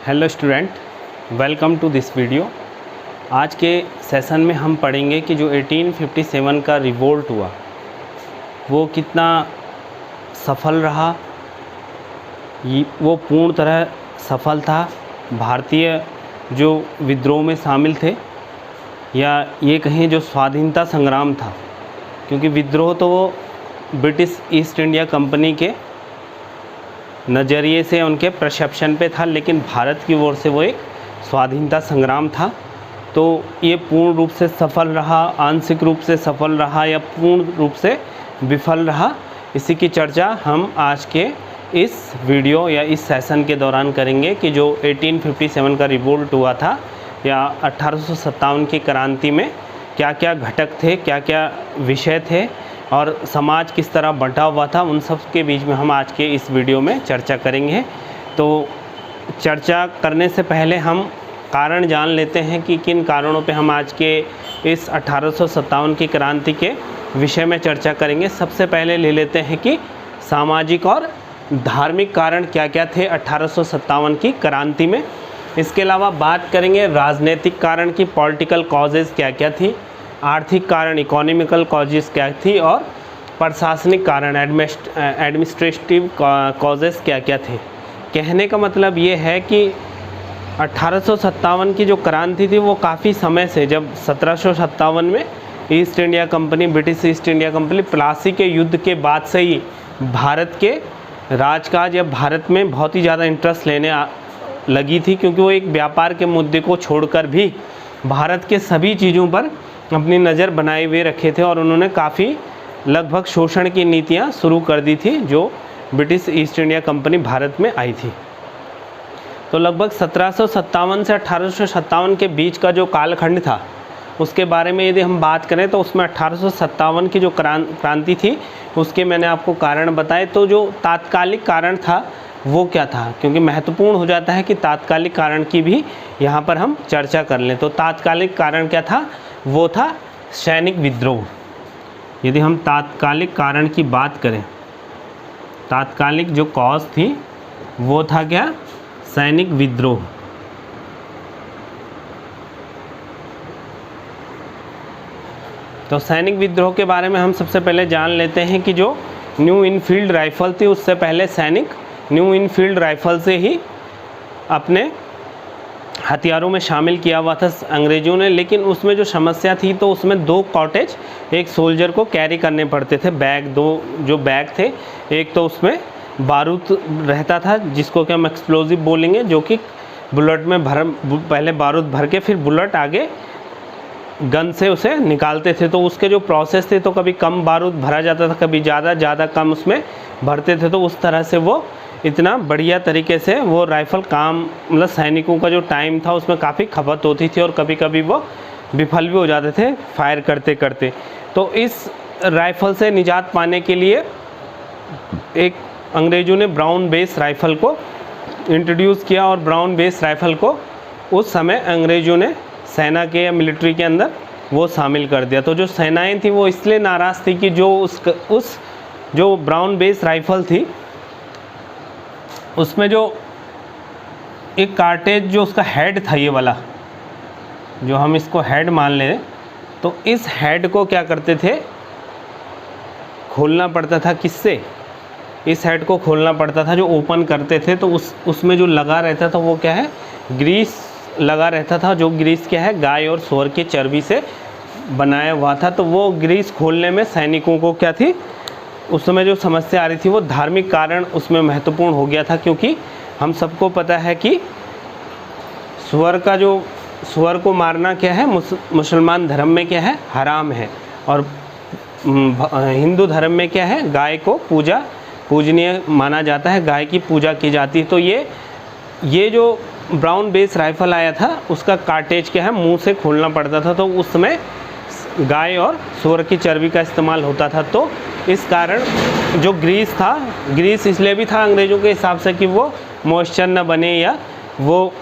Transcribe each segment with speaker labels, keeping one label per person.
Speaker 1: Hello student, welcome to this video. आज के session में हम पढ़ेंगे कि जो 1857 का रिवोल्ट हुआ वो कितना सफल रहा। वो पूर्ण तरह सफल था। भारतीय जो विद्रोह में शामिल थे, या ये कहें जो स्वाधीनता संग्राम था, क्योंकि विद्रोह तो वो ब्रिटिश ईस्ट इंडिया कंपनी के नज़रिए से, उनके परसेप्शन पे था, लेकिन भारत की ओर से वो एक स्वाधीनता संग्राम था। तो ये पूर्ण रूप से सफल रहा, आंशिक रूप से सफल रहा, या पूर्ण रूप से विफल रहा, इसी की चर्चा हम आज के इस वीडियो या इस सेशन के दौरान करेंगे कि जो 1857 का रिवोल्ट हुआ था या 1857 की क्रांति में क्या क्या घटक थे, क्या क्या विषय थे और समाज किस तरह बंटा हुआ था, उन सब के बीच में हम आज के इस वीडियो में चर्चा करेंगे। तो चर्चा करने से पहले हम कारण जान लेते हैं कि किन कारणों पे हम आज के इस 1857 की क्रांति के विषय में चर्चा करेंगे। सबसे पहले ले लेते हैं कि सामाजिक और धार्मिक कारण क्या क्या थे 1857 की क्रांति में। इसके अलावा बात करेंगे राजनीतिक कारण की, पॉलिटिकल कॉजेज़ क्या क्या थी, आर्थिक कारण इकोनॉमिकल कॉजेज़ क्या थी, और प्रशासनिक कारण एडमिनिस्ट्रेटिव कॉजेज़ क्या क्या थे। कहने का मतलब ये है कि 1857 की जो क्रांति थी वो काफ़ी समय से, जब 1757 में east India company, British east India company Plassey के युद्ध के बाद से ही भारत के राजकाज या भारत में बहुत ही ज़्यादा इंटरेस्ट लेने लगी थी, क्योंकि वो एक व्यापार के मुद्दे को छोड़कर भी भारत के सभी चीज़ों पर अपनी नज़र बनाए हुए रखे थे, और उन्होंने काफ़ी लगभग शोषण की नीतियाँ शुरू कर दी थी जो British east India company Bharat में आई थी। तो लगभग 1757 से 1857 के बीच का जो कालखंड था उसके बारे में यदि हम बात करें तो उसमें 1857 की जो क्रांति थी उसके मैंने आपको कारण बताए। तो जो तात्कालिक कारण था वो क्या था, क्योंकि महत्वपूर्ण हो जाता है कि तात्कालिक कारण की भी यहाँ पर हम चर्चा कर लें। तो तात्कालिक कारण क्या था, वो था सैनिक विद्रोह। यदि हम तात्कालिक कारण की बात करें, तात्कालिक जो कॉज थी वो था क्या, सैनिक विद्रोह। तो सैनिक विद्रोह के बारे में हम सबसे पहले जान लेते हैं कि जो न्यू इनफील्ड राइफल थी, उससे पहले सैनिक न्यू इनफील्ड राइफल से ही अपने हथियारों में शामिल किया हुआ था अंग्रेज़ों ने। लेकिन उसमें जो समस्या थी, तो उसमें 2 कॉटेज एक सोल्जर को कैरी करने पड़ते थे, बैग, 2 जो बैग थे। एक तो उसमें बारूद रहता था जिसको कि हम एक्सप्लोजिव बोलेंगे, जो कि बुलेट में पहले बारूद भर के फिर बुलेट आगे गन से उसे निकालते थे। तो उसके जो प्रोसेस थे, तो कभी कम बारूद भरा जाता था, कभी ज़्यादा कम उसमें भरते थे। तो उस तरह से वो इतना बढ़िया तरीके से वो राइफ़ल काम, मतलब सैनिकों का जो टाइम था उसमें काफ़ी खपत होती थी, और कभी कभी वो विफल भी हो जाते थे फायर करते करते। तो इस राइफ़ल से निजात पाने के लिए एक अंग्रेज़ों ने ब्राउन बेस राइफ़ल को इंट्रोड्यूस किया, और ब्राउन बेस राइफ़ल को उस समय अंग्रेज़ों ने सेना के या मिलिट्री के अंदर वो शामिल कर दिया। तो जो सेनाएं थी वो इसलिए नाराज़ थी कि जो ब्राउन बेस राइफ़ल थी उसमें जो एक कार्टेज, जो उसका हेड था, ये वाला जो हम इसको हेड मान लें, तो इस हेड को क्या करते थे, खोलना पड़ता था। किससे? इस हेड को खोलना पड़ता था। जो ओपन करते थे तो उसमें जो लगा रहता था वो क्या है, ग्रीस लगा रहता था, जो ग्रीस क्या है, गाय और सूअर की चर्बी से बनाया हुआ था। तो वो ग्रीस खोलने में सैनिकों को क्या थी, उस समय जो समस्या आ रही थी वो धार्मिक कारण उसमें महत्वपूर्ण हो गया था, क्योंकि हम सबको पता है कि सूअर को मारना क्या है, मुसलमान धर्म में क्या है, हराम है, और हिंदू धर्म में क्या है, गाय को पूजनीय माना जाता है, गाय की पूजा की जाती है। तो ये जो ब्राउन बेस राइफ़ल आया था उसका कार्टेज क्या है, मुंह से खोलना पड़ता था। तो उस समय गाय और सूअर की चर्बी का इस्तेमाल होता था। तो इस कारण जो ग्रीस था, ग्रीस इसलिए भी था अंग्रेज़ों के हिसाब से कि वो मॉइस्चर न बने, या वो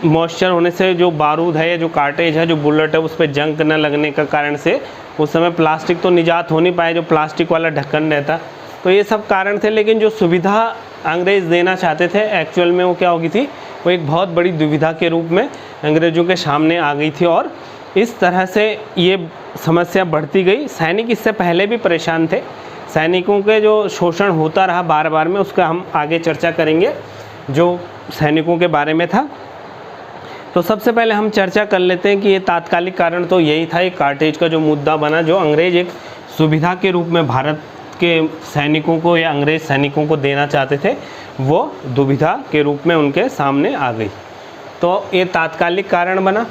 Speaker 1: मॉइस्चर होने से जो बारूद है या जो कार्टेज है, जो बुलेट है, उस पर जंग न लगने का कारण से उस समय प्लास्टिक तो निजात हो नहीं पाए, जो प्लास्टिक वाला ढक्कन रहता। तो ये सब कारण थे। लेकिन जो सुविधा अंग्रेज़ देना चाहते थे, एक्चुअल में वो क्या हो गई थी, वो एक बहुत बड़ी दुविधा के रूप में अंग्रेज़ों के सामने आ गई थी और इस तरह से ये समस्या बढ़ती गई। सैनिक इससे पहले भी परेशान थे, सैनिकों के जो शोषण होता रहा बार बार में, उसका हम आगे चर्चा करेंगे जो सैनिकों के बारे में था। तो सबसे पहले हम चर्चा कर लेते हैं कि ये तात्कालिक कारण तो यही था, एक कार्टेज का जो मुद्दा बना, जो अंग्रेज़ एक सुविधा के रूप में भारत के सैनिकों को या अंग्रेज़ सैनिकों को देना चाहते थे, वो दुविधा के रूप में उनके सामने आ गई। तो ये तात्कालिक कारण बना।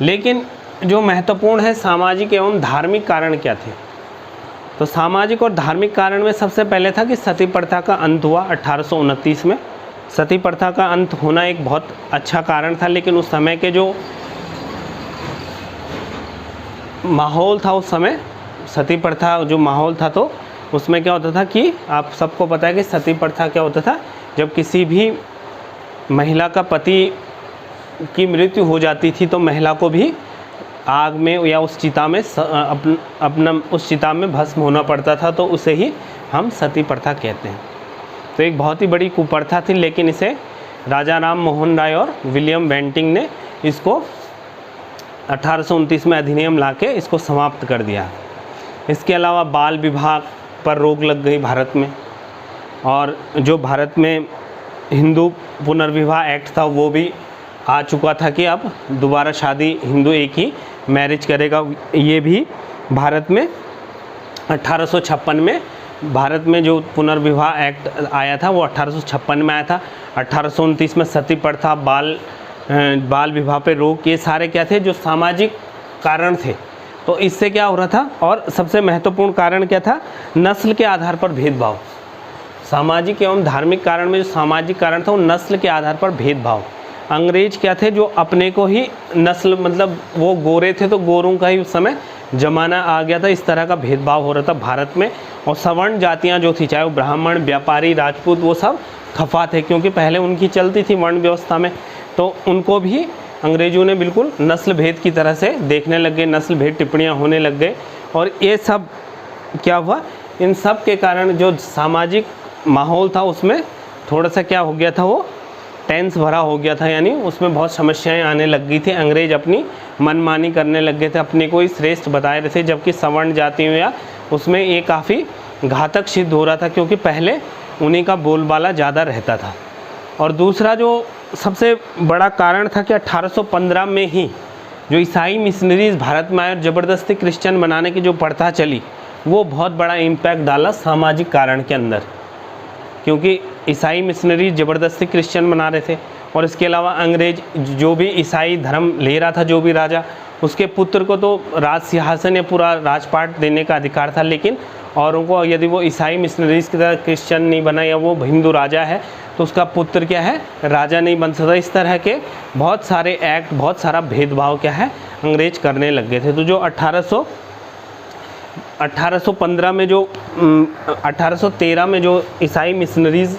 Speaker 1: लेकिन जो महत्वपूर्ण है, सामाजिक एवं धार्मिक कारण क्या थे? तो सामाजिक और धार्मिक कारण में सबसे पहले था कि सती प्रथा का अंत हुआ 1829 में। सती प्रथा का अंत होना एक बहुत अच्छा कारण था, लेकिन उस समय के जो माहौल था, उस समय सती प्रथा जो माहौल था, तो उसमें क्या होता था कि आप सबको पता है कि सती प्रथा क्या होता था, जब किसी भी महिला का पति की मृत्यु हो जाती थी तो महिला को भी आग में या उस चिता में उस चिता में भस्म होना पड़ता था, तो उसे ही हम सती प्रथा कहते हैं। तो एक बहुत ही बड़ी कुप्रथा थी, लेकिन इसे राजा राम मोहन राय और विलियम बेंटिंग ने इसको 1829 में अधिनियम लाके इसको समाप्त कर दिया। इसके अलावा बाल विवाह पर रोक लग गई भारत में, और जो भारत में हिंदू पुनर्विवाह एक्ट था वो भी आ चुका था कि अब दोबारा शादी हिंदू एक ही मैरिज करेगा। ये भी भारत में 1856 में, भारत में जो पुनर्विवाह एक्ट आया था वो 1856 में आया था। 1829 में सती प्रथा, बाल विवाह पे रोक, ये सारे क्या थे, जो सामाजिक कारण थे। तो इससे क्या हो रहा था, और सबसे महत्वपूर्ण कारण क्या था, नस्ल के आधार पर भेदभाव। सामाजिक एवं धार्मिक कारण में जो सामाजिक कारण था वो नस्ल के आधार पर भेदभाव। अंग्रेज क्या थे, जो अपने को ही नस्ल, मतलब वो गोरे थे तो गोरों का ही उस समय जमाना आ गया था, इस तरह का भेदभाव हो रहा था भारत में। और सवर्ण जातियां जो थी, चाहे वो ब्राह्मण, व्यापारी, राजपूत, वो सब खफा थे, क्योंकि पहले उनकी चलती थी वर्ण व्यवस्था में, तो उनको भी अंग्रेज़ों ने बिल्कुल नस्ल भेद की तरह से देखने लग गए, नस्ल भेद टिप्पणियाँ होने लग गए। और ये सब क्या हुआ, इन सब के कारण जो सामाजिक माहौल था उसमें थोड़ा सा क्या हो गया था, वो टेंस भरा हो गया था, यानी उसमें बहुत समस्याएं आने लग गई थी। अंग्रेज अपनी मनमानी करने लग गए थे, अपने को ही श्रेष्ठ बता रहे थे, जबकि सवर्ण जातियों या उसमें ये काफ़ी घातक सिद्ध हो रहा था, क्योंकि पहले उन्हीं का बोलबाला ज़्यादा रहता था। और दूसरा जो सबसे बड़ा कारण था कि 1815 में ही जो ईसाई मिशनरीज़ भारत में आए और ज़बरदस्ती क्रिश्चियन बनाने की जो प्रथा चली, वो बहुत बड़ा इम्पैक्ट डाला सामाजिक कारण के अंदर, क्योंकि ईसाई मिशनरी ज़बरदस्ती क्रिश्चियन बना रहे थे। और इसके अलावा अंग्रेज जो भी ईसाई धर्म ले रहा था, जो भी राजा, उसके पुत्र को तो राज सिंहासन या पूरा राजपाट देने का अधिकार था, लेकिन औरों को यदि वो ईसाई मिशनरीज़ की तरह क्रिश्चियन नहीं बना या वो हिंदू राजा है तो उसका पुत्र क्या है, राजा नहीं बन सकता। इस तरह के बहुत सारे एक्ट, बहुत सारा भेदभाव क्या है, अंग्रेज करने लग गए थे। तो जो 1815 में जो 1813 में जो ईसाई मिशनरीज़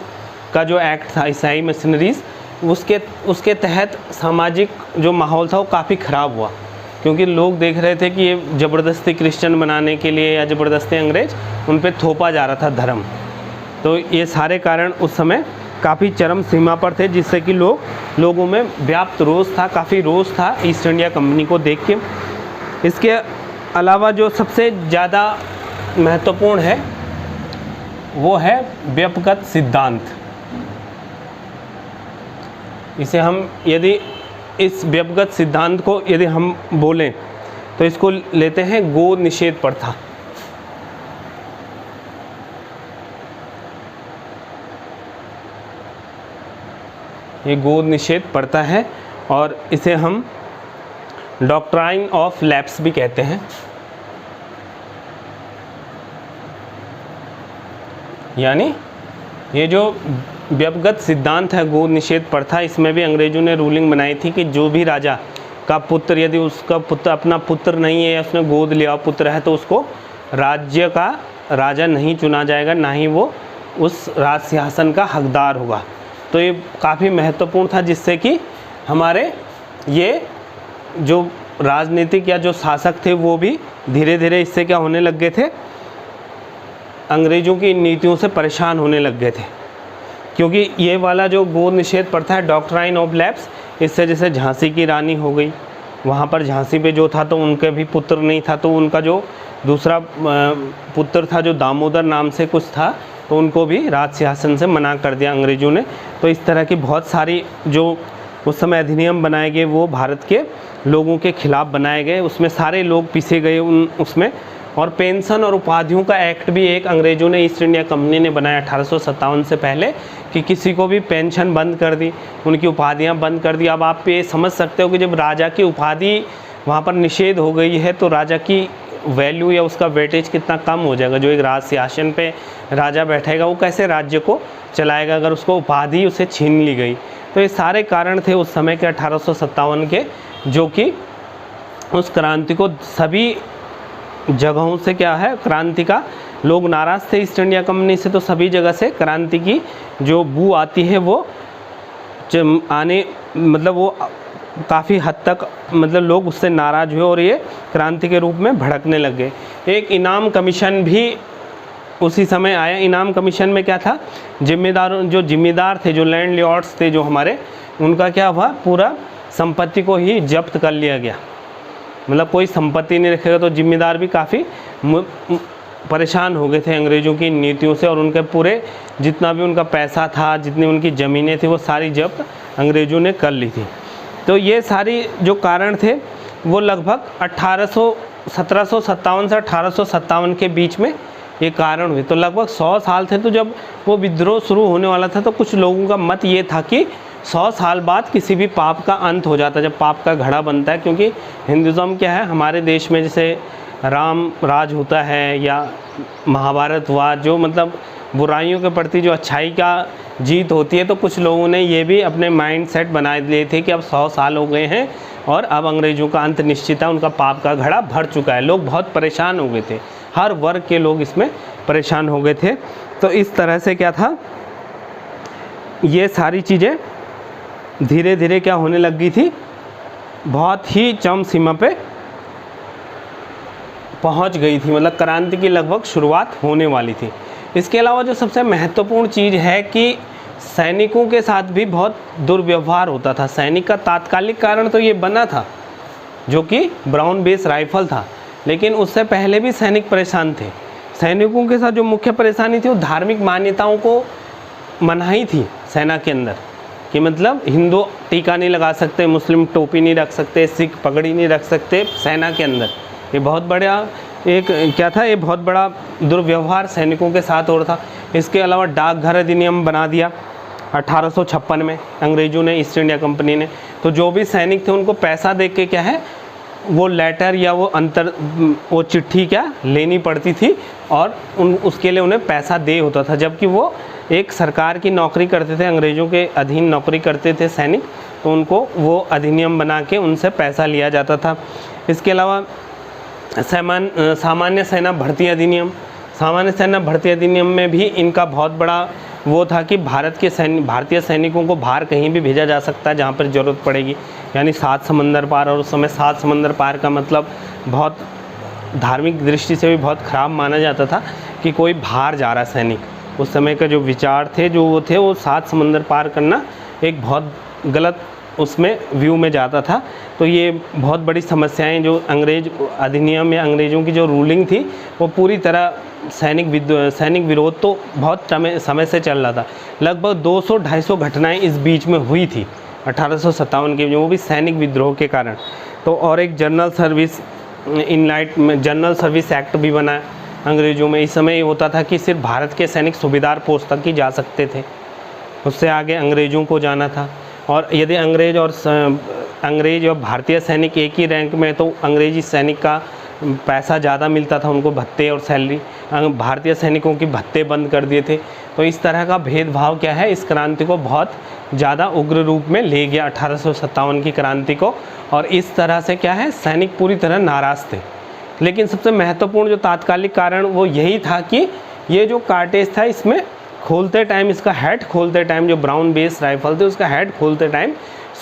Speaker 1: का जो एक्ट था, ईसाई मिशनरीज़, उसके तहत सामाजिक जो माहौल था वो काफ़ी ख़राब हुआ, क्योंकि लोग देख रहे थे कि ये ज़बरदस्ती क्रिश्चियन बनाने के लिए या ज़बरदस्ती अंग्रेज उन पे थोपा जा रहा था धर्म। तो ये सारे कारण उस समय काफ़ी चरम सीमा पर थे, जिससे कि लोगों में व्याप्त रोष था, काफ़ी रोष था ईस्ट इंडिया कंपनी को देख के। इसके अलावा जो सबसे ज़्यादा महत्वपूर्ण है वो है व्यपगत सिद्धांत। इसे हम यदि इस व्यपगत सिद्धांत को यदि हम बोलें तो इसको लेते हैं गो निषेध प्रथा। ये गो निषेध प्रथा है और इसे हम डॉक्ट्राइन ऑफ लैप्स भी कहते हैं। यानी ये जो व्यपगत सिद्धांत है गो निषेध प्रथा, इसमें भी अंग्रेजों ने रूलिंग बनाई थी कि जो भी राजा का पुत्र, यदि उसका पुत्र अपना पुत्र नहीं है या उसने गोद लिया पुत्र है, तो उसको राज्य का राजा नहीं चुना जाएगा, ना ही वो उस राज सिंहासन का हकदार होगा। तो ये काफ़ी महत्वपूर्ण था, जिससे कि हमारे ये जो राजनीतिक या जो शासक थे वो भी धीरे धीरे इससे क्या होने लग गए थे, अंग्रेज़ों की नीतियों से परेशान होने लग गए थे। क्योंकि ये वाला जो गो निषेध प्रथा है, डॉक्ट्राइन ऑफ लैप्स, इससे जैसे झांसी की रानी हो गई, वहाँ पर झांसी पे जो था तो उनके भी पुत्र नहीं था, तो उनका जो दूसरा पुत्र था जो दामोदर नाम से कुछ था, तो उनको भी राज सिंहासन से मना कर दिया अंग्रेज़ों ने। तो इस तरह की बहुत सारी जो उस समय अधिनियम बनाए गए वो भारत के लोगों के खिलाफ बनाए गए, उसमें सारे लोग पीसे गए उसमें। और पेंशन और उपाधियों का एक्ट भी एक अंग्रेज़ों ने, ईस्ट इंडिया कंपनी ने बनाया 1857 से पहले, कि किसी को भी पेंशन बंद कर दी, उनकी उपाधियां बंद कर दी। अब आप ये समझ सकते हो कि जब राजा की उपाधि वहाँ पर निषेध हो गई है तो राजा की वैल्यू या उसका वेटेज कितना कम हो जाएगा। जो एक राज सिंहासन पे राजा बैठेगा वो कैसे राज्य को चलाएगा अगर उसको उपाधि उसे छीन ली गई। तो ये सारे कारण थे उस समय के 1857 के, जो कि उस क्रांति को सभी जगहों से क्या है, क्रांति का लोग नाराज़ थे ईस्ट इंडिया कंपनी से, तो सभी जगह से क्रांति की जो बू आती है वो आने, मतलब वो काफ़ी हद तक मतलब लोग उससे नाराज़ हुए और ये क्रांति के रूप में भड़कने लग गए। एक इनाम कमीशन भी उसी समय आया। इनाम कमीशन में क्या था, जिम्मेदार थे, जो लैंड लॉर्ड्स थे जो हमारे, उनका क्या हुआ, पूरा संपत्ति को ही जब्त कर लिया गया। मतलब कोई संपत्ति नहीं रखेगा, तो जिम्मेदार भी काफ़ी परेशान हो गए थे अंग्रेज़ों की नीतियों से, और उनके पूरे जितना भी उनका पैसा था, जितनी उनकी ज़मीनें थी, वो सारी जब्त अंग्रेज़ों ने कर ली थी। तो ये सारी जो कारण थे वो लगभग 1757 से 1857 के बीच में ये कारण हुए। तो लगभग 100 साल थे। तो जब वो विद्रोह शुरू होने वाला था तो कुछ लोगों का मत ये था कि 100 साल बाद किसी भी पाप का अंत हो जाता है, जब पाप का घड़ा बनता है। क्योंकि हिंदुज़म क्या है, हमारे देश में जैसे राम राज होता है या महाभारत हुआ, जो मतलब बुराइयों के प्रति जो अच्छाई का जीत होती है, तो कुछ लोगों ने ये भी अपने माइंड सेट बना लिए थे कि अब 100 साल हो गए हैं और अब अंग्रेज़ों का अंत निश्चित है, उनका पाप का घड़ा भर चुका है। लोग बहुत परेशान हो गए थे, हर वर्ग के लोग इसमें परेशान हो गए थे। तो इस तरह से क्या था, ये सारी चीज़ें धीरे धीरे क्या होने लग गई थी, बहुत ही चरम सीमा पे पहुंच गई थी। मतलब क्रांति की लगभग शुरुआत होने वाली थी। इसके अलावा जो सबसे महत्वपूर्ण चीज़ है कि सैनिकों के साथ भी बहुत दुर्व्यवहार होता था। सैनिक का तात्कालिक कारण तो ये बना था जो कि ब्राउन बेस राइफल था, लेकिन उससे पहले भी सैनिक परेशान थे। सैनिकों के साथ जो मुख्य परेशानी थी वो धार्मिक मान्यताओं को मनाही थी सेना के अंदर, कि मतलब हिंदू टीका नहीं लगा सकते, मुस्लिम टोपी नहीं रख सकते, सिख पगड़ी नहीं रख सकते सेना के अंदर। ये बहुत बड़ा एक क्या था, ये बहुत बड़ा दुर्व्यवहार सैनिकों के साथ हो रहा था। इसके अलावा डाकघर अधिनियम बना दिया 1856 में अंग्रेज़ों ने, ईस्ट इंडिया कंपनी ने। तो जो भी सैनिक थे उनको पैसा दे के क्या है, वो लेटर या वो चिट्ठी क्या लेनी पड़ती थी, और उसके लिए उन्हें पैसा दे होता था। जबकि वो एक सरकार की नौकरी करते थे, अंग्रेज़ों के अधीन नौकरी करते थे सैनिक, तो उनको वो अधिनियम बना के उनसे पैसा लिया जाता था। इसके अलावा सामान्य सेना भर्ती अधिनियम, सामान्य सेना भर्ती अधिनियम में भी इनका बहुत बड़ा वो था कि भारतीय सैनिकों को बाहर कहीं भी भेजा जा सकता है जहाँ पर ज़रूरत पड़ेगी, यानी 7 समंदर पार। और उस समय 7 समंदर पार का मतलब बहुत धार्मिक दृष्टि से भी बहुत ख़राब माना जाता था कि कोई बाहर जा रहा सैनिक। उस समय का जो विचार थे जो वो थे, वो 7 समंदर पार करना एक बहुत गलत उसमें व्यू में जाता था। तो ये बहुत बड़ी समस्याएं जो अंग्रेज अधिनियम या अंग्रेज़ों की जो रूलिंग थी वो पूरी तरह सैनिक विरोध तो बहुत समय से चल रहा था। लगभग 200-250 घटनाएं इस बीच में हुई थी 1857 के, वो भी सैनिक विद्रोह के कारण। तो और एक जनरल सर्विस एक्ट भी बना अंग्रेज़ों में। इस समय ये होता था कि सिर्फ भारत के सैनिक सूबेदार पोस्ट तक ही जा सकते थे, उससे आगे अंग्रेज़ों को जाना था। और यदि अंग्रेज और भारतीय सैनिक एक ही रैंक में, तो अंग्रेजी सैनिक का पैसा ज़्यादा मिलता था, उनको भत्ते और सैलरी। भारतीय सैनिकों की भत्ते बंद कर दिए थे। तो इस तरह का भेदभाव क्या है, इस क्रांति को बहुत ज़्यादा उग्र रूप में ले गया 1857 की क्रांति को। और इस तरह से क्या है, सैनिक पूरी तरह नाराज़ थे। लेकिन सबसे महत्वपूर्ण जो तात्कालिक कारण वो यही था कि ये जो कार्टेज था, इसमें खोलते टाइम, इसका हेड खोलते टाइम, जो ब्राउन बेस राइफल थे उसका हेड खोलते टाइम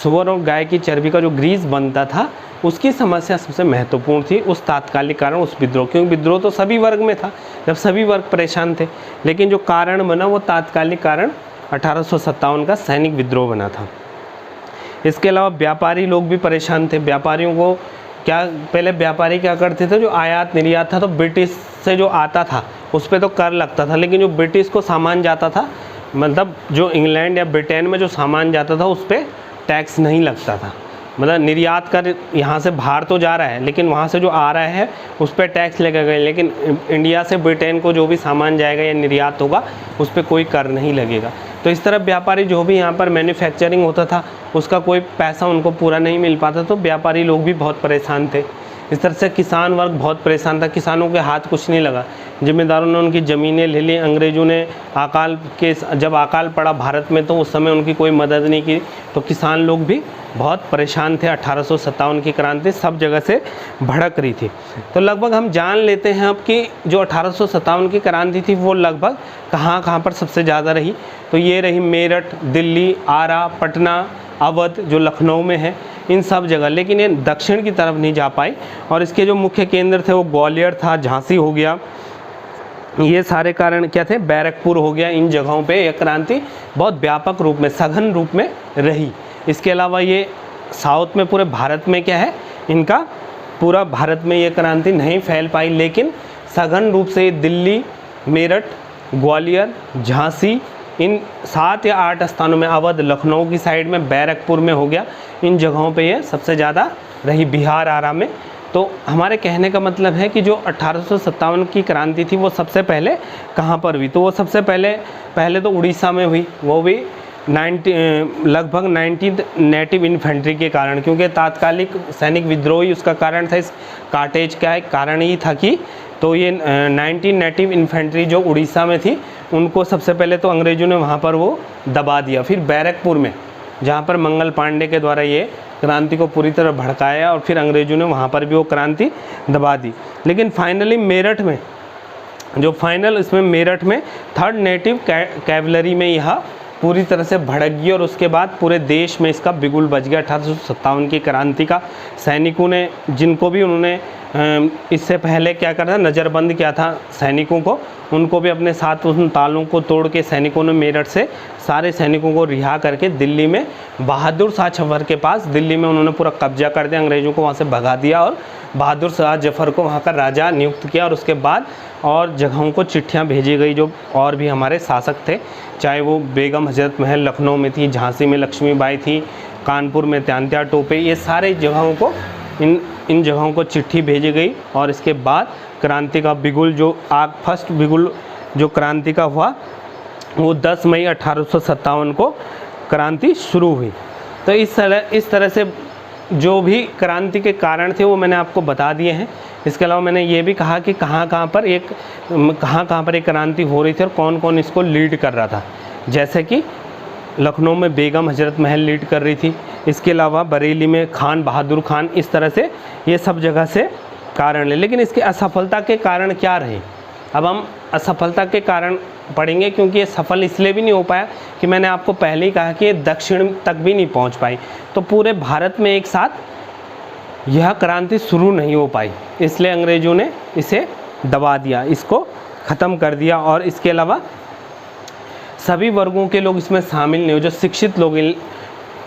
Speaker 1: सुअर और गाय की चर्बी का जो ग्रीस बनता था, उसकी समस्या सबसे महत्वपूर्ण थी उस तात्कालिक कारण, उस विद्रोह। क्योंकि विद्रोह तो सभी वर्ग में था, जब सभी वर्ग परेशान थे, लेकिन जो कारण बना वो तात्कालिक कारण 1857 का सैनिक विद्रोह बना था। इसके अलावा व्यापारी लोग भी परेशान थे। व्यापारियों को क्या, पहले व्यापारी क्या करते थे, जो आयात निर्यात था तो ब्रिटिश से जो आता था उस पर तो कर लगता था, लेकिन जो ब्रिटिश को सामान जाता था, मतलब जो इंग्लैंड या ब्रिटेन में जो सामान जाता था उस पर टैक्स नहीं लगता था। मतलब निर्यात कर यहाँ से बाहर तो जा रहा है, लेकिन वहाँ से जो आ रहा है उस पर टैक्स लगेगा, लेकिन इंडिया से ब्रिटेन को जो भी सामान जाएगा या निर्यात होगा उस पर कोई कर नहीं लगेगा। तो इस तरह व्यापारी जो भी यहाँ पर मैन्युफैक्चरिंग होता था उसका कोई पैसा उनको पूरा नहीं मिल पाता, तो व्यापारी लोग भी बहुत परेशान थे। इस तरह से किसान वर्ग बहुत परेशान था। किसानों के हाथ कुछ नहीं लगा, ज़िम्मेदारों ने उनकी ज़मीनें ले ली। अंग्रेज़ों ने जब अकाल पड़ा भारत में तो उस समय उनकी कोई मदद नहीं की, तो किसान लोग भी बहुत परेशान थे। 1857 की क्रांति सब जगह से भड़क रही थी। तो लगभग हम जान लेते हैं अब कि जो 1857 की क्रांति थी वो लगभग कहाँ पर सबसे ज़्यादा रही। तो ये रही मेरठ, दिल्ली, आरा, पटना, अवध जो लखनऊ में है, इन सब जगह। लेकिन ये दक्षिण की तरफ नहीं जा पाई, और इसके जो मुख्य केंद्र थे वो ग्वालियर था, झांसी हो गया, ये सारे कारण क्या थे, बैरकपुर हो गया। इन जगहों पे यह क्रांति बहुत व्यापक रूप में, सघन रूप में रही। इसके अलावा ये साउथ में पूरे भारत में क्या है, इनका पूरा भारत में ये क्रांति नहीं फैल पाई, लेकिन सघन रूप से दिल्ली, मेरठ, ग्वालियर, झांसी, इन 7 या 8 स्थानों में, अवध, लखनऊ की साइड में, बैरकपुर में हो गया, इन जगहों पे ये सबसे ज़्यादा रही, बिहार, आरा में। तो हमारे कहने का मतलब है कि जो 1857 की क्रांति थी वो सबसे पहले कहाँ पर हुई, तो वो सबसे पहले तो उड़ीसा में हुई, वो भी लगभग 90 नेटिव इन्फेंट्री के कारण, क्योंकि तात्कालिक सैनिक विद्रोह ही उसका कारण था। इस कार्टेज का एक कारण ही था कि तो ये 19 नेटिव इन्फेंट्री जो उड़ीसा में थी उनको सबसे पहले तो अंग्रेज़ों ने वहाँ पर वो दबा दिया। फिर बैरकपुर में, जहाँ पर मंगल पांडे के द्वारा ये क्रांति को पूरी तरह भड़काया, और फिर अंग्रेज़ों ने वहाँ पर भी वो क्रांति दबा दी। लेकिन फाइनली मेरठ में, जो फाइनल इसमें मेरठ में 3rd नेटिव कैवलरी में यह पूरी तरह से भड़क गई, और उसके बाद पूरे देश में इसका बिगुल बज गया। 1857 की क्रांति का सैनिकों ने, जिनको भी उन्होंने इससे पहले क्या करा था, नज़रबंद किया था सैनिकों को, उनको भी अपने साथ उन तालों को तोड़ के सैनिकों ने मेरठ से सारे सैनिकों को रिहा करके दिल्ली में बहादुर शाह जफर के पास, दिल्ली में उन्होंने पूरा कब्जा कर दिया, अंग्रेज़ों को वहाँ से भगा दिया, और बहादुर शाह जफर को वहाँ का राजा नियुक्त किया। और उसके बाद और जगहों को चिट्ठियाँ भेजी गई, जो और भी हमारे शासक थे, चाहे वो बेगम हजरत महल लखनऊ में थी, झांसी में लक्ष्मीबाई थी, कानपुर में तात्या टोपे, ये सारे जगहों को, इन जगहों को चिट्ठी भेजी गई। और इसके बाद क्रांति का बिगुल, जो फर्स्ट बिगुल जो क्रांति का हुआ वो 10 मई 1857 को क्रांति शुरू हुई। तो इस तरह से जो भी क्रांति के कारण थे वो मैंने आपको बता दिए हैं। इसके अलावा मैंने ये भी कहा कि कहाँ पर एक क्रांति हो रही थी और कौन कौन इसको लीड कर रहा था। जैसे कि लखनऊ में बेगम हजरत महल लीड कर रही थी, इसके अलावा बरेली में खान बहादुर खान, इस तरह से ये सब जगह से कारण है। लेकिन इसकी असफलता के कारण क्या रहे, अब हम असफलता के कारण पढ़ेंगे, क्योंकि ये सफल इसलिए भी नहीं हो पाया कि मैंने आपको पहले ही कहा कि ये दक्षिण तक भी नहीं पहुंच पाई, तो पूरे भारत में एक साथ यह क्रांति शुरू नहीं हो पाई, इसलिए अंग्रेज़ों ने इसे दबा दिया, इसको ख़त्म कर दिया। और इसके अलावा सभी वर्गों के लोग इसमें शामिल नहीं हुए। जो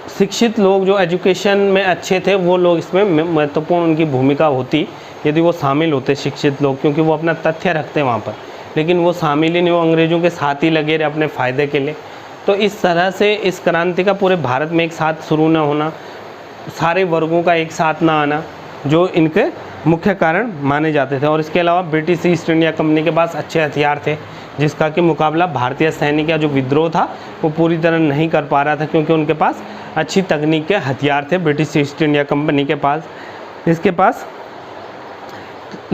Speaker 1: शिक्षित लोग जो एजुकेशन में अच्छे थे वो लोग इसमें महत्वपूर्ण उनकी भूमिका होती यदि वो शामिल होते, शिक्षित लोग, क्योंकि वो अपना तथ्य रखते वहाँ पर, लेकिन वो शामिल ही नहीं, वो अंग्रेज़ों के साथ ही लगे रहे अपने फ़ायदे के लिए। तो इस तरह से इस क्रांति का पूरे भारत में एक साथ शुरू न होना, सारे वर्गों का एक साथ ना आना, जो इनके मुख्य कारण माने जाते थे। और इसके अलावा ब्रिटिश ईस्ट इंडिया कंपनी के पास अच्छे हथियार थे, जिसका कि मुकाबला भारतीय सैनिक या जो विद्रोह था वो पूरी तरह नहीं कर पा रहा था, क्योंकि उनके पास अच्छी तकनीक के हथियार थे ब्रिटिश ईस्ट इंडिया कंपनी के पास, इसके पास।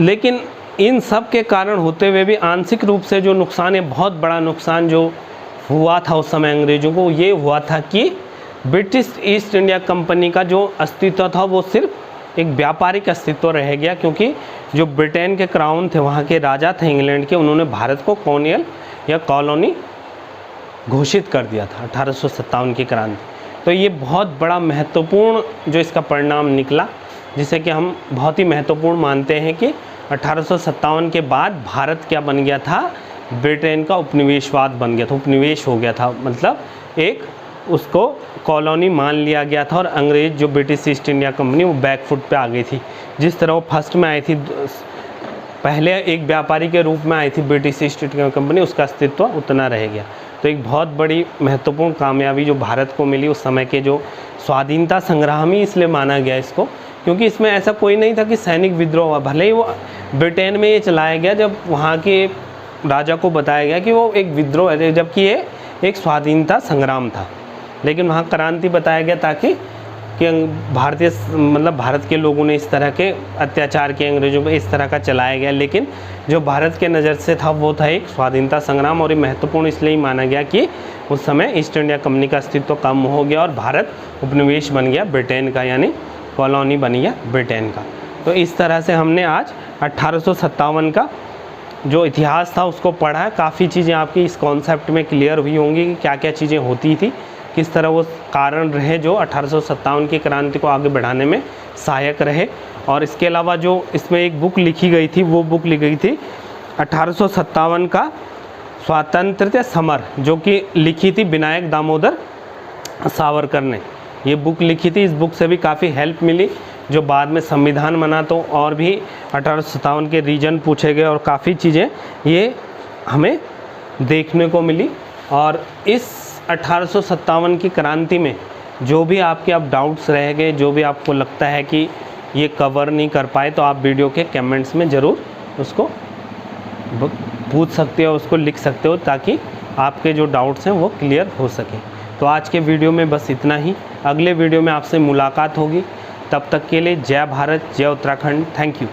Speaker 1: लेकिन इन सब के कारण होते हुए भी आंशिक रूप से जो नुकसान है, बहुत बड़ा नुकसान जो हुआ था उस समय अंग्रेज़ों को, ये हुआ था कि ब्रिटिश ईस्ट इंडिया कंपनी का जो अस्तित्व था वो सिर्फ एक व्यापारिक अस्तित्व रह गया, क्योंकि जो ब्रिटेन के क्राउन थे, वहाँ के राजा थे इंग्लैंड के, उन्होंने भारत को कॉलोनियल या कॉलोनी घोषित कर दिया था 1857 की क्रांति। तो ये बहुत बड़ा महत्वपूर्ण जो इसका परिणाम निकला, जिसे कि हम बहुत ही महत्वपूर्ण मानते हैं कि 1857 के बाद भारत क्या बन गया था, ब्रिटेन का उपनिवेशवाद बन गया था, उपनिवेश हो गया था, मतलब एक उसको कॉलोनी मान लिया गया था और अंग्रेज़ जो ब्रिटिश ईस्ट इंडिया कंपनी वो बैकफुट पे आ गई थी। जिस तरह वो फर्स्ट में आई थी, पहले एक व्यापारी के रूप में आई थी ब्रिटिश ईस्ट इंडिया कंपनी, उसका अस्तित्व उतना रह गया। तो एक बहुत बड़ी महत्वपूर्ण कामयाबी जो भारत को मिली उस समय के जो स्वाधीनता संग्राम ही इसलिए माना गया इसको, क्योंकि इसमें ऐसा कोई नहीं था कि सैनिक विद्रोह हुआ। भले ही वो ब्रिटेन में ये चलाया गया जब वहाँ के राजा को बताया गया कि वो एक विद्रोह है, जबकि ये एक स्वाधीनता संग्राम था, लेकिन वहाँ क्रांति बताया गया ताकि कि भारतीय मतलब भारत के लोगों ने इस तरह के अत्याचार किए अंग्रेज़ों पर, इस तरह का चलाया गया। लेकिन जो भारत के नज़र से था वो था एक स्वाधीनता संग्राम, और ये महत्वपूर्ण इसलिए ही माना गया कि उस समय ईस्ट इंडिया कंपनी का अस्तित्व कम हो गया और भारत उपनिवेश बन गया ब्रिटेन का, यानी कॉलोनी बन गया ब्रिटेन का। तो इस तरह से हमने आज 1857 का जो इतिहास था उसको पढ़ा है। काफ़ी चीज़ें आपकी इस कॉन्सेप्ट में क्लियर हुई होंगी कि क्या क्या चीज़ें होती थी, किस तरह वो कारण रहे जो 1857 की क्रांति को आगे बढ़ाने में सहायक रहे। और इसके अलावा जो इसमें एक बुक लिखी गई थी, वो बुक लिखी गई थी 1857 का स्वातंत्र्य समर, जो कि लिखी थी विनायक दामोदर सावरकर ने। ये बुक लिखी थी, इस बुक से भी काफ़ी हेल्प मिली। जो बाद में संविधान बना तो और भी 1857 के रीजन पूछे गए और काफ़ी चीज़ें ये हमें देखने को मिली। और इस 1857 की क्रांति में जो भी आपके अब डाउट्स रह गए, जो भी आपको लगता है कि ये कवर नहीं कर पाए, तो आप वीडियो के कमेंट्स में ज़रूर उसको पूछ सकते हो, उसको लिख सकते हो, ताकि आपके जो डाउट्स हैं वो क्लियर हो सके। तो आज के वीडियो में बस इतना ही। अगले वीडियो में आपसे मुलाकात होगी, तब तक के लिए जय भारत, जय उत्तराखंड। Thank you.